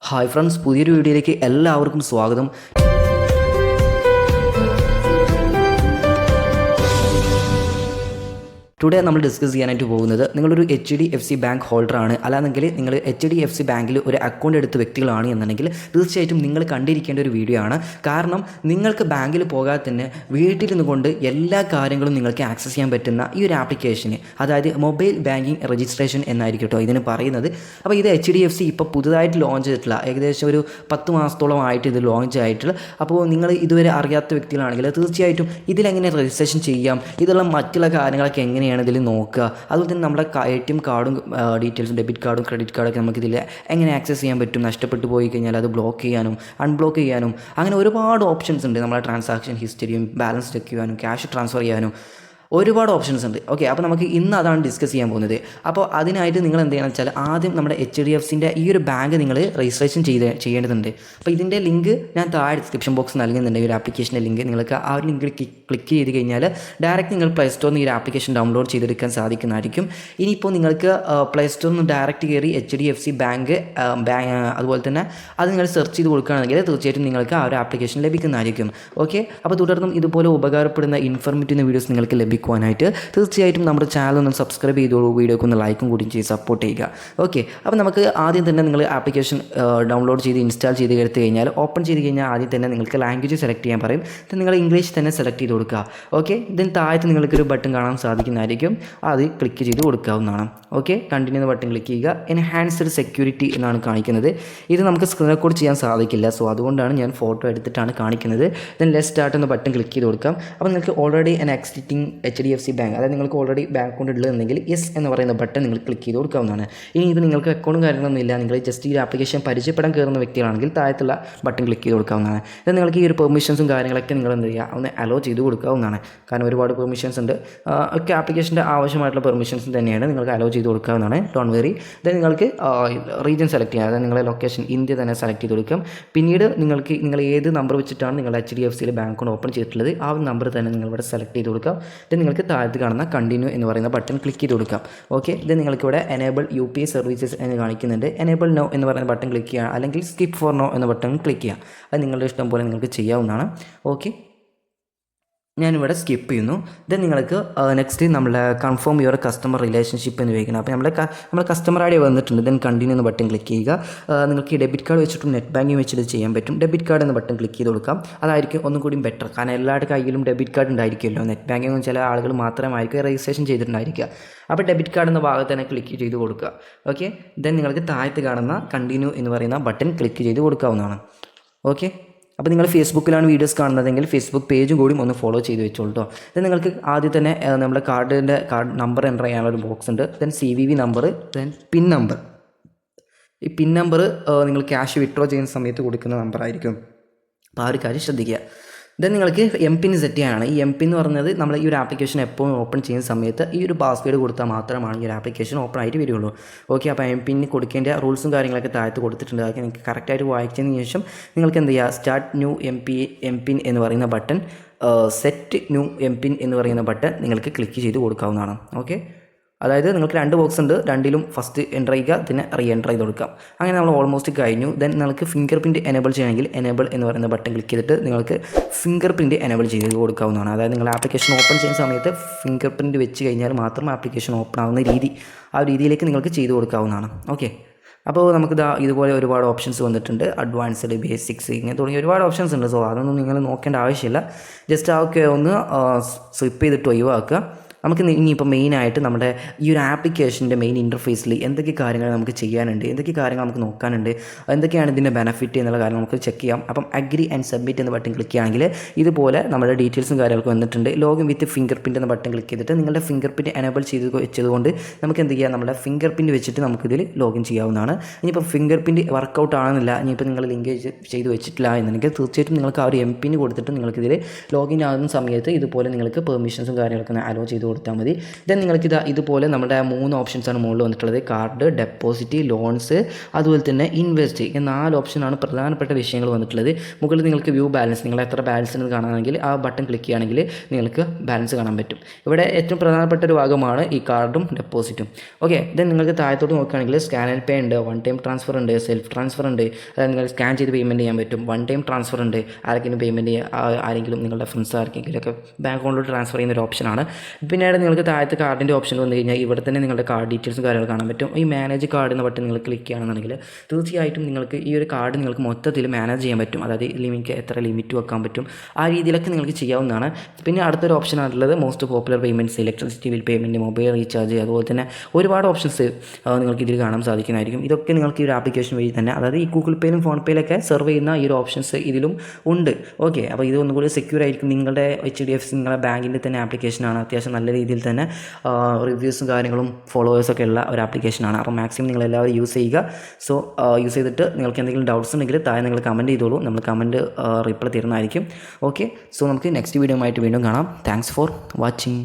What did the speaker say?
Hi friends, പുതിയൊരു വീഡിയോയിലേക്ക് എല്ലാവർക്കും സ്വാഗതം. ടുഡേ നമ്മൾ ഡിസ്കസ് ചെയ്യാനായിട്ട് പോകുന്നത് നിങ്ങളൊരു HDFC ബാങ്ക് ഹോൾഡറാണ്, അല്ലാന്നെങ്കിൽ നിങ്ങൾ HDFC ബാങ്കിൽ ഒരു അക്കൗണ്ട് എടുത്ത വ്യക്തികളാണ് എന്നുണ്ടെങ്കിൽ തീർച്ചയായിട്ടും നിങ്ങൾ കണ്ടിരിക്കേണ്ട ഒരു വീഡിയോ ആണ്. കാരണം നിങ്ങൾക്ക് ബാങ്കിൽ പോകാതെ തന്നെ വീട്ടിലിരുന്നു കൊണ്ട് എല്ലാ കാര്യങ്ങളും നിങ്ങൾക്ക് ആക്സസ് ചെയ്യാൻ പറ്റുന്ന ഈ ഒരു ആപ്ലിക്കേഷന്, അതായത് മൊബൈൽ ബാങ്കിങ് രജിസ്ട്രേഷൻ എന്നായിരിക്കും കേട്ടോ ഇതിന് പറയുന്നത്. അപ്പോൾ ഇത് HDFC ഇപ്പോൾ പുതുതായിട്ട് ലോഞ്ച് ചെയ്തിട്ടുള്ള ഏകദേശം ഒരു 10 മാസത്തോളം ആയിട്ട് ഇത് ലോഞ്ച് ആയിട്ടുള്ള. അപ്പോൾ നിങ്ങൾ ഇതുവരെ അറിയാത്ത വ്യക്തികളാണെങ്കിൽ തീർച്ചയായിട്ടും ഇതിലെങ്ങനെ രജിസ്ട്രേഷൻ ചെയ്യാം, ഇതുള്ള മറ്റുള്ള കാര്യങ്ങളൊക്കെ എങ്ങനെയാണ് ഇതിൽ നോക്കുക, അതുപോലെ തന്നെ നമ്മുടെ ATM കാർഡും ഡീറ്റെയിൽസും ഡെബിറ്റ് കാർഡും ക്രെഡിറ്റ് കാർഡൊക്കെ നമുക്കിതിൽ എങ്ങനെ ആക്സസ് ചെയ്യാൻ പറ്റും, നഷ്ടപ്പെട്ടു പോയി കഴിഞ്ഞാൽ അത് ബ്ലോക്ക് ചെയ്യാനും അൺബ്ലോക്ക് ചെയ്യാനും അങ്ങനെ ഒരുപാട് ഓപ്ഷൻസ് ഉണ്ട്. നമ്മുടെ ട്രാൻസാക്ഷൻ ഹിസ്റ്ററിയും ബാലൻസ് ചെക്ക് ചെയ്യാനും ക്യാഷ് ട്രാൻസ്ഫർ ചെയ്യാനും ഒരുപാട് ഓപ്ഷൻസ് ഉണ്ട്. ഓക്കെ, അപ്പോൾ നമുക്ക് ഇന്ന് അതാണ് ഡിസ്കസ് ചെയ്യാൻ പോകുന്നത്. അപ്പോൾ അതിനായിട്ട് നിങ്ങൾ എന്ത് ചെയ്യണമെന്ന് വെച്ചാൽ ആദ്യം നമ്മുടെ HDFCൻ്റെ ഈ ഒരു ബാങ്ക് നിങ്ങൾ രജിസ്ട്രേഷൻ ചെയ്യേണ്ടതുണ്ട്. അപ്പോൾ ഇതിൻ്റെ ലിങ്ക് ഞാൻ താഴെ ഡിസ്ക്രിപ്ഷൻ ബോക്സ് നൽകുന്നുണ്ട്. ഈ ഒരു ആപ്ലിക്കേഷൻ്റെ ലിങ്ക് നിങ്ങൾക്ക് ആ ഒരു ലിങ്കിൽ ക്ലിക്ക് ചെയ്ത് കഴിഞ്ഞാൽ ഡയറക്റ്റ് നിങ്ങൾ പ്ലേ സ്റ്റോറിൽ നിന്ന് ഈ ഒരു ആപ്ലിക്കേഷൻ ഡൗൺലോഡ് ചെയ്തെടുക്കാൻ സാധിക്കുന്നതായിരിക്കും. ഇനിയിപ്പോൾ നിങ്ങൾക്ക് പ്ലേ സ്റ്റോറിൽ നിന്ന് ഡയറക്റ്റ് കയറി HDFC ബാങ്ക് അതുപോലെ തന്നെ അത് നിങ്ങൾ സെർച്ച് ചെയ്ത് കൊടുക്കുകയാണെങ്കിൽ തീർച്ചയായിട്ടും നിങ്ങൾക്ക് ആ ഒരു ആപ്ലിക്കേഷൻ ലഭിക്കുന്നതായിരിക്കും. ഓക്കെ, അപ്പോൾ തുടർന്നും ഇതുപോലെ ഉപകാരപ്പെടുന്ന ഇൻഫർമേറ്റീവ് വീഡിയോസ് നിങ്ങൾക്ക് ലഭിക്കുവാനായിട്ട് തീർച്ചയായിട്ടും നമ്മുടെ ചാനൽ ഒന്ന് സബ്സ്ക്രൈബ് ചെയ്തോളൂ, വീഡിയോക്ക് ഒന്ന് ലൈക്കും കൂടി ചെയ്ത് സപ്പോർട്ട് ചെയ്യുക. ഓക്കെ, അപ്പോൾ നമുക്ക് ആദ്യം തന്നെ നിങ്ങൾ ആപ്ലിക്കേഷൻ ഡൗൺലോഡ് ചെയ്ത് ഇൻസ്റ്റാൾ ചെയ്ത് എടുത്തു കഴിഞ്ഞാൽ ഓപ്പൺ ചെയ്ത് കഴിഞ്ഞാൽ ആദ്യം തന്നെ നിങ്ങൾക്ക് ലാംഗ്വേജ് സെലക്ട് ചെയ്യാൻ പറയും. നിങ്ങൾ ഇംഗ്ലീഷ് തന്നെ സെലക്ട് ചെയ്ത് കൊടുക്കുക. ഓക്കെ, ഇതിന് താഴത്ത് നിങ്ങൾക്കൊരു ബട്ടൺ കാണാൻ സാധിക്കുന്നതായിരിക്കും, അത് ക്ലിക്ക് ചെയ്ത് കൊടുക്കാവുന്നതാണ്. ഓക്കെ, കണ്ടിന്യൂ എന്ന ബട്ടൺ ക്ലിക്ക് ചെയ്യുക. എൻഹാൻസ്ഡ് സെക്യൂരിറ്റി എന്നാണ് കാണിക്കുന്നത്. ഇത് നമുക്ക് സ്ക്രീൻ റെക്കോർഡ് ചെയ്യാൻ സാധിക്കില്ല, സോ അതുകൊണ്ടാണ് ഞാൻ ഫോട്ടോ എടുത്തിട്ടാണ് കാണിക്കുന്നത്. ദെൻ ലെറ്റ് സ്റ്റാർട്ട് എന്ന ബട്ടൺ ക്ലിക്ക് ചെയ്ത് കൊടുക്കാം. അപ്പോൾ നിങ്ങൾക്ക് already an existing HDFC bank, അതായത് നിങ്ങൾക്ക് ഓൾറെഡി ബാങ്ക് അക്കൗണ്ട് ഉള്ളതെങ്കിൽ യെസ് എന്ന് പറയുന്ന ബട്ടൺ നിങ്ങൾ ക്ലിക്ക് ചെയ്ത് കൊടുക്കാവുന്നതാണ്. ഇനി ഇത് നിങ്ങൾക്ക് അക്കൗണ്ടും കാര്യങ്ങളൊന്നും ഇല്ല, നിങ്ങൾ ജസ്റ്റ് ഈ ആപ്ലിക്കേഷൻ പരിചയപ്പെടാൻ കയറുന്ന വ്യക്തികളാണെങ്കിൽ താഴത്തുള്ള ബട്ടൺ ക്ലിക്ക് ചെയ്ത് കൊടുക്കാവുന്നതാണ്. ഇത് നിങ്ങൾക്ക് ഈ ഒരു പെർമിഷൻസും കാര്യങ്ങളൊക്കെ നിങ്ങൾ എന്ത് ചെയ്യുക, ഒന്ന് അലോ ചെയ്ത് കൊടുക്കാവുന്നതാണ്. കാരണം ഒരുപാട് പെർമിഷൻസ് ഉണ്ട്, ഒക്കെ ആപ്ലിക്കേഷൻ്റെ ആവശ്യമായിട്ടുള്ള പെർമിഷൻസ് തന്നെയാണ്, നിങ്ങൾക്ക് അലോ ചെയ്ത് കൊടുക്കാവുന്നതാണ്. Don't worry. ദെൻ നിങ്ങൾക്ക് റീജിയൻ സെലക്ട് ചെയ്യാം, അതായത് നിങ്ങളുടെ ലൊക്കേഷൻ ഇന്ത്യ തന്നെ സെലക്ട് ചെയ്ത് കൊടുക്കാം. പിന്നീട് നിങ്ങൾ ഏത് നമ്പർ വെച്ചിട്ടാണ് നിങ്ങളുടെ HDFCയിൽ ബാങ്ക് അക്കൗണ്ട് ഓപ്പൺ ചെയ്തിട്ടുള്ളത് ആ ഒരു നമ്പർ തന്നെ നിങ്ങൾ ഇവിടെ സെലക്ട് ചെയ്ത് കൊടുക്കാം. ദെൻ നിങ്ങൾക്ക് താഴത്ത് കാണുന്ന കണ്ടിന്യൂ എന്ന് പറയുന്ന ബട്ടൺ ക്ലിക്ക് ചെയ്ത് കൊടുക്കാം. ഓക്കെ, ഇത് നിങ്ങൾക്കിവിടെ എനേബിൾ UPI സർവീസസ് എന്ന് കാണിക്കുന്നുണ്ട്. എനേബിൾ നോ എന്ന് പറയുന്ന ബട്ടൺ ക്ലിക്ക് ചെയ്യുക, അല്ലെങ്കിൽ സ്കിപ്പ് ഫോർ നോ എന്ന ബട്ടൺ ക്ലിക്ക് ചെയ്യുക. അത് നിങ്ങളുടെ ഇഷ്ടം പോലെ നിങ്ങൾക്ക് ചെയ്യാവുന്നതാണ്. ഓക്കെ, ഞാനിവിടെ സ്കിപ്പ് ചെയ്യുന്നു. ദെൻ നിങ്ങൾക്ക് നെക്സ്റ്റ് നമ്മളെ കൺഫേം യുവർ കസ്റ്റമർ റിലേഷൻഷിപ്പ് എന്ന് ചോദിക്കണം. അപ്പോൾ നമ്മൾ കസ്റ്റമർ ID വന്നിട്ടുണ്ട്. ദെൻ കണ്ടിന്യൂ എന്ന ബട്ടൺ ക്ലിക്ക് ചെയ്യുക. നിങ്ങൾക്ക് ഈ ഡെബിറ്റ് കാർഡ് വെച്ചിട്ടും നെറ്റ് ബാങ്കിങ് വെച്ചിട്ട് ചെയ്യാൻ പറ്റും. ഡെബിറ്റ് കാർഡ് എന്ന ബട്ടൺ ക്ലിക്ക് ചെയ്ത് കൊടുക്കാം. അതായിരിക്കും ഒന്നും കൂടി ബെറ്റർ, കാരണം എല്ലാവരുടെ കയ്യിലും ഡെബിറ്റ് കാർഡ് ഉണ്ടായിരിക്കുമല്ലോ. നെറ്റ് ബാങ്കിങ് ചില ആളുകൾ മാത്രമായിരിക്കും രജിസ്ട്രേഷൻ ചെയ്തിട്ടുണ്ടായിരിക്കുക. അപ്പോൾ ഡെബിറ്റ് കാർഡ് എന്ന ഭാഗത്ത് തന്നെ ക്ലിക്ക് ചെയ്ത് കൊടുക്കുക. ഓക്കെ, ദെൻ നിങ്ങൾക്ക് താഴത്ത് കാണുന്ന കണ്ടിന്യൂ എന്ന് പറയുന്ന ബട്ടൺ ക്ലിക്ക് ചെയ്ത് കൊടുക്കാവുന്നതാണ്. ഓക്കെ, അപ്പോൾ നിങ്ങൾ ഫേസ്ബുക്കിലാണ് വീഡിയോസ് കാണുന്നതെങ്കിൽ ഫേസ്ബുക്ക് പേജും കൂടി ഒന്ന് ഫോളോ ചെയ്ത് വെച്ചോളൂ കേട്ടോ. ദെൻ നിങ്ങൾക്ക് ആദ്യം തന്നെ നമ്മുടെ കാർഡ് നമ്പർ എൻ്റർ ചെയ്യാനുള്ള ഒരു ബോക്സ് ഉണ്ട്. Then CVV number, then pin number. ഈ പിൻ നമ്പർ നിങ്ങൾ ക്യാഷ് വിത്ഡ്രോ ചെയ്യുന്ന സമയത്ത് കൊടുക്കുന്ന നമ്പർ ആയിരിക്കും. അപ്പോൾ ആ ഒരു കാര്യം ശ്രദ്ധിക്കുക. ദെൻ നിങ്ങൾക്ക് MPIN സെറ്റ് ചെയ്യാനാണ്. ഈ MPIN എന്ന് പറയുന്നത് നമ്മൾ ഈ ഒരു ആപ്ലിക്കേഷൻ എപ്പോഴും ഓപ്പൺ ചെയ്യുന്ന സമയത്ത് ഈ ഒരു പാസ്വേഡ് കൊടുത്താൽ മാത്രമാണ് ഈ ഒരു ആപ്ലിക്കേഷൻ ഓപ്പൺ ആയിട്ട് വരികയുള്ളൂ. ഓക്കെ, അപ്പോൾ MPIN കൊടുക്കേണ്ട റൂൾസും കാര്യങ്ങളൊക്കെ താഴത്ത് കൊടുത്തിട്ടുണ്ട്. അതൊക്കെ നിങ്ങൾക്ക് കറക്റ്റായിട്ട് വായിച്ചതിന് ശേഷം നിങ്ങൾക്ക് എന്ത് ചെയ്യുക, സ്റ്റാർട്ട് ന്യൂ MPIN എന്ന് പറയുന്ന ബട്ടൺ, സെറ്റ് ന്യൂ MPIN എന്ന് പറയുന്ന ബട്ടൺ നിങ്ങൾക്ക് ക്ലിക്ക് ചെയ്ത് കൊടുക്കാവുന്നതാണ്. ഓക്കെ, അതായത് നിങ്ങൾക്ക് 2 ബോക്സ് ഉണ്ട്, രണ്ടിലും ഫസ്റ്റ് എൻ്റർ ചെയ്യുക, പിന്നെ എൻ്റർ ചെയ്ത് കൊടുക്കാം. അങ്ങനെ നമ്മൾ ഓൾമോസ്റ്റ് കഴിഞ്ഞു. ദെൻ നിങ്ങൾക്ക് ഫിംഗർ പ്രിൻറ്റ് എനേബിൾ ചെയ്യണമെങ്കിൽ എനേബിൾ എന്ന് പറയുന്ന ബട്ടൺ ക്ലിക്ക് ചെയ്തിട്ട് നിങ്ങൾക്ക് ഫിംഗർ പ്രിൻറ്റ് എനേബിൾ ചെയ്ത് കൊടുക്കാവുന്നതാണ്. അതായത് നിങ്ങൾ ആപ്ലിക്കേഷൻ ഓപ്പൺ ചെയ്യുന്ന സമയത്ത് ഫിംഗർ പ്രിൻറ്റ് വെച്ച് കഴിഞ്ഞാൽ മാത്രം ആപ്ലിക്കേഷൻ ഓപ്പൺ ആവുന്ന രീതി, ആ രീതിയിലേക്ക് നിങ്ങൾക്ക് ചെയ്ത് കൊടുക്കാവുന്നതാണ്. ഓക്കെ, അപ്പോൾ നമുക്ക് ഇതുപോലെ ഒരുപാട് ഓപ്ഷൻസ് വന്നിട്ടുണ്ട്. അഡ്വാൻസ്ഡ്, ബേസിക്സ്, ഇങ്ങനെ തുടങ്ങിയ ഒരുപാട് ഓപ്ഷൻസ് ഉണ്ട്. സോ അതൊന്നും നിങ്ങൾ നോക്കേണ്ട ആവശ്യമില്ല. ജസ്റ്റ് അതൊക്കെ ഒന്ന് സ്വിപ്പ് ചെയ്തിട്ട് ഒഴിവാക്കുക. നമുക്ക് ഇനിയിപ്പോൾ മെയിനായിട്ട് നമ്മുടെ ഈ ഒരു ആപ്ലിക്കേഷൻ്റെ മെയിൻ ഇൻ്റർഫേസിൽ എന്തൊക്കെ കാര്യങ്ങൾ നമുക്ക് ചെയ്യാനുണ്ട്, എന്തൊക്കെ കാര്യങ്ങൾ നമുക്ക് നോക്കാനുണ്ട്, എന്തൊക്കെയാണ് ഇതിൻ്റെ ബെനിഫിറ്റ് എന്നുള്ള കാര്യം നമുക്ക് ചെക്ക് ചെയ്യാം. അപ്പം അഗ്രി ആൻഡ് സബ്മിറ്റ് എന്ന ബട്ടൺ ക്ലിക്ക് ചെയ്യുകയാണെങ്കിൽ ഇതുപോലെ നമ്മുടെ ഡീറ്റെയിൽസും കാര്യങ്ങളൊക്കെ വന്നിട്ടുണ്ട്. ലോഗിൻ വിത്ത് ഫിംഗർ പ്രിൻറ്റ് എന്ന ബട്ടൺ ക്ലിക്ക് ചെയ്തിട്ട് നിങ്ങളുടെ ഫിംഗർ പ്രിൻറ്റ് എനേബിൾ വെച്ചതുകൊണ്ട് നമുക്ക് എന്ത് ചെയ്യാം, നമ്മുടെ ഫിംഗർ പ്രിൻറ്റ് വെച്ചിട്ട് നമുക്കിതിൽ ലോഗിൻ ചെയ്യാവുന്നതാണ്. ഇനിയിപ്പോൾ ഫിംഗർ പ്രിൻറ്റ് വർക്കൗട്ട് ആണെന്നില്ല, ഇനിയിപ്പോൾ നിങ്ങൾ ലിങ്ക് ചെയ്ത് വെച്ചിട്ടില്ല എന്നുണ്ടെങ്കിൽ തീർച്ചയായിട്ടും നിങ്ങൾക്ക് ആ ഒരു MPIN കൊടുത്തിട്ട് നിങ്ങൾക്കിതിൽ ലോഗിൻ ആകുന്ന സമയത്ത് ഇതുപോലെ നിങ്ങൾക്ക് പെർമിഷൻസും കാര്യങ്ങളൊക്കെ അലോ ചെയ്ത് കൊടുത്താൽ മതി. ദെൻ നിങ്ങൾക്ക് ഇതുപോലെ നമ്മുടെ 3 ഓപ്ഷൻസാണ് മുകളിൽ വന്നിട്ടുള്ളത്. കാർഡ്, ഡെപ്പോസിറ്റ്, ലോൺസ്, അതുപോലെ തന്നെ ഇൻവെസ്റ്റ്. ഈ 4 ഓപ്ഷനാണ് പ്രധാനപ്പെട്ട വിഷയങ്ങൾ വന്നിട്ടുള്ളത്. മുകളിൽ നിങ്ങൾക്ക് വ്യൂ ബാലൻസ്, നിങ്ങൾ എത്ര ബാലൻസ് എന്ന് കാണാമെങ്കിൽ ആ ബട്ടൺ ക്ലിക്ക് ചെയ്യുകയാണെങ്കിൽ നിങ്ങൾക്ക് ബാലൻസ് കാണാൻ പറ്റും. ഇവിടെ ഏറ്റവും പ്രധാനപ്പെട്ട ഒരു ഭാഗമാണ് ഈ കാർഡും ഡെപ്പോസിറ്റും. ഓക്കെ, ദെൻ നിങ്ങൾക്ക് താഴത്തോട്ട് നോക്കുകയാണെങ്കിൽ സ്കാൻ ആൻഡ് പേ ഉണ്ട്, വൺ ടൈം ട്രാൻസ്ഫർ ഉണ്ട്, സെൽഫ് ട്രാൻസ്ഫർ ഉണ്ട്. അതായത് നിങ്ങൾ സ്കാൻ ചെയ്ത് പേയ്മെൻറ്റ് ചെയ്യാൻ പറ്റും. വൺ ടൈം ട്രാൻസ്ഫർ ഉണ്ട്, ആരെങ്കിലും പേയ്മെൻറ്റ് ആരെങ്കിലും നിങ്ങളുടെ ഫ്രണ്ട്സ് ആർക്കെങ്കിലുമൊക്കെ ബാങ്ക് അക്കൗണ്ടിലോട്ട് ട്രാൻസ്ഫർ ചെയ്യുന്ന ഒരു ഓപ്ഷനാണ്. പിന്നീട് നിങ്ങൾക്ക് താഴത്തെ കാർഡിൻ്റെ ഓപ്ഷൻ വന്നു കഴിഞ്ഞാൽ ഇവിടെ തന്നെ നിങ്ങളുടെ കാർഡ് ഡീറ്റെയിൽസും കാര്യങ്ങൾ കാണാൻ പറ്റും. ഈ മാനേജ് കാർഡ് എന്ന ബട്ടൺ നിങ്ങൾ ക്ലിക്ക് ചെയ്യുകയാണെന്നുണ്ടെങ്കിൽ തീർച്ചയായിട്ടും നിങ്ങൾക്ക് ഈ ഒരു കാർഡ് നിങ്ങൾക്ക് മൊത്തത്തിൽ മാനേജ് ചെയ്യാൻ പറ്റും. അതായത് എത്ര ലിമിറ്റ് വെക്കാൻ പറ്റും, ആ രീതിയിലൊക്കെ നിങ്ങൾക്ക് ചെയ്യാവുന്നതാണ്. പിന്നെ അടുത്തൊരു ഓപ്ഷൻ ആയിട്ടുള്ളത് most popular payments, electricity bill payment, mobile recharge, അതുപോലെ തന്നെ ഒരുപാട് ഓപ്ഷൻസ് നിങ്ങൾക്ക് ഇതിൽ കാണാൻ സാധിക്കുന്നതായിരിക്കും. ഇതൊക്കെ നിങ്ങൾക്ക് ഈ ഒരു ആപ്ലിക്കേഷൻ വഴി തന്നെ, അതായത് ഈ ഗൂഗിൾ പേയിലും ഫോൺ പേയിലൊക്കെ സെർവ് ചെയ്യുന്ന ഈ ഒരു ഓപ്ഷൻസ് ഇതിലും ഉണ്ട്. ഓക്കെ, അപ്പോൾ ഇത് ഒന്നുകൂടി സെക്യൂർ ആയിരിക്കും. നിങ്ങളുടെ HDFC നിങ്ങളുടെ ബാങ്കിൻ്റെ തന്നെ ആപ്ലിക്കേഷനാണ്. അത്യാവശ്യം നല്ല രീതിയിൽ തന്നെ റിവ്യൂസും കാര്യങ്ങളും ഫോളോവേഴ്സൊക്കെ ഉള്ള ഒരു ആപ്ലിക്കേഷനാണ്. അപ്പോൾ മാക്സിമം നിങ്ങളെല്ലാവരും യൂസ് ചെയ്യുക. സോ യൂസ് ചെയ്തിട്ട് നിങ്ങൾക്ക് എന്തെങ്കിലും ഡൗട്ട്സ് ഉണ്ടെങ്കിൽ താഴെ നിങ്ങൾ കമൻറ്റ് ചെയ്തോളൂ. നമ്മൾ കമൻറ്റ് റിപ്ലൈ തരുന്നതായിരിക്കും. ഓക്കെ, സോ നമുക്ക് നെക്സ്റ്റ് വീഡിയോ ആയിട്ട് വീണ്ടും കാണാം. Thanks for watching.